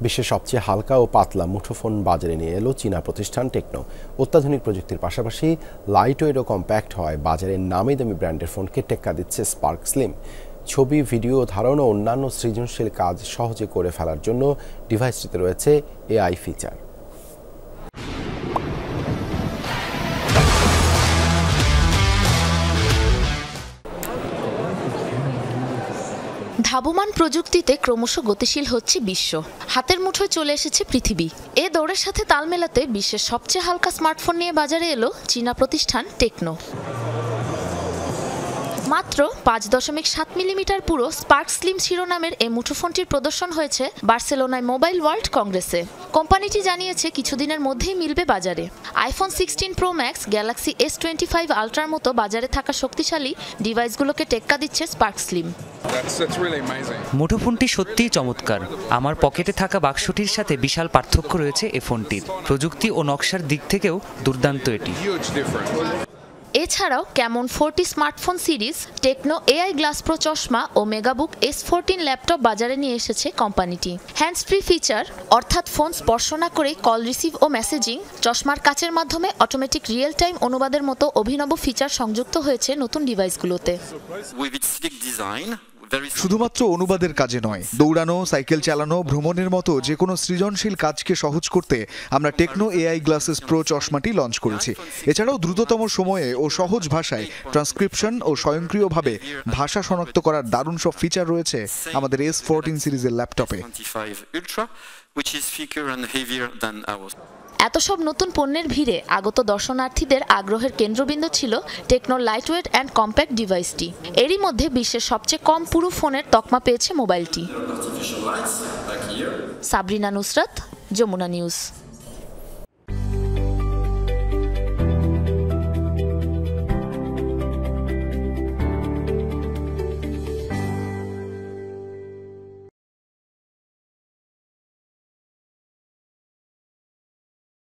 বিশ্বের সবচেয়ে হালকা ও পাতলা মুঠোফোন বাজারে নিয়ে এলো চীনা প্রতিষ্ঠান টেকনো। অত্যাধুনিক প্রযুক্তির পাশাপাশি লাইটওয়েট ও কম্প্যাক্ট হওয়ায় বাজারের নামি দামি ব্র্যান্ডের ফোনকে টেক্কা দিচ্ছে স্পার্ক স্লিম। ছবি, ভিডিও ধারণ ও অন্যান্য সৃজনশীল কাজ সহজে করে ফেলার জন্য ডিভাইসটিতে রয়েছে এআই ফিচার। ধাবমান প্রযুক্তিতে ক্রমশ গতিশীল হচ্ছে বিশ্ব। হাতের মুঠোয় চলে এসেছে পৃথিবী। এ দৌড়ের সাথে তাল মেলাতে বিশ্বের সবচেয়ে হালকা স্মার্টফোন নিয়ে বাজারে এলো চীনা প্রতিষ্ঠান টেকনো। মাত্র 5.7 মিলিমিটার পুরো স্পার্ক স্লিম শিরোনামের এই মুঠোফোনটির প্রদর্শন হয়েছে বার্সেলোনায় মোবাইল ওয়ার্ল্ড কংগ্রেসে। কোম্পানিটি জানিয়েছে কিছুদিনের মধ্যেই মিলবে বাজারে। IPhone 16 pro max, Galaxy S25 আলট্রার মতো বাজারে থাকা শক্তিশালী ডিভাইসগুলোকে টেক্কা দিচ্ছে স্পার্ক স্লিম। মুঠোফোনটি সত্যিই চমৎকার। আমার পকেটে থাকা বাক্সটির সাথে বিশাল পার্থক্য রয়েছে এই ফোনটির। প্রযুক্তি ও নকশার দিক থেকেও দুর্দান্ত এটি। এছাড়াও Camon 40 smartphone series, Tecno AI glass pro চশমা ও মেগাবুক S14 ল্যাপটপ বাজারে নিয়ে এসেছে কোম্পানিটি। হ্যান্ডস ফ্রি ফিচার, অর্থাৎ ফোন স্পর্শ না করেই কল রিসিভ ও মেসেজিং, চশমার কাচের মাধ্যমে অটোমেটিক রিয়েল টাইম অনুবাদের মতো অভিনব ফিচার সংযুক্ত হয়েছে নতুন ডিভাইসগুলোতে। শুধুমাত্র অনুবাদের কাজে নয়, দৌড়ানো, সাইকেল চালানো, ভ্রমণের মতো যে কোনো সৃজনশীল কাজকে সহজ করতে আমরা টেকনো এআই গ্লাসেস প্রো চশমাটি লঞ্চ করেছি। এছাড়াও দ্রুততম সময়ে ও সহজ ভাষায় ট্রান্সক্রিপশন ও স্বয়ংক্রিয়ভাবে ভাষা শনাক্ত করার দারুণ সব ফিচার রয়েছে আমাদের S14 সিরিজের ল্যাপটপে। এত সব নতুন পণ্যের ভিড়ে আগত দর্শনার্থীদের আগ্রহের কেন্দ্রবিন্দু ছিল টেকনোর লাইটওয়েট অ্যান্ড কম্প্যাক্ট ডিভাইসটি। এরই মধ্যে বিশ্বের সবচেয়ে কম পুরু ফোনের তকমা পেয়েছে মোবাইলটি। সাবরিনা নুসরাত, যমুনা নিউজ।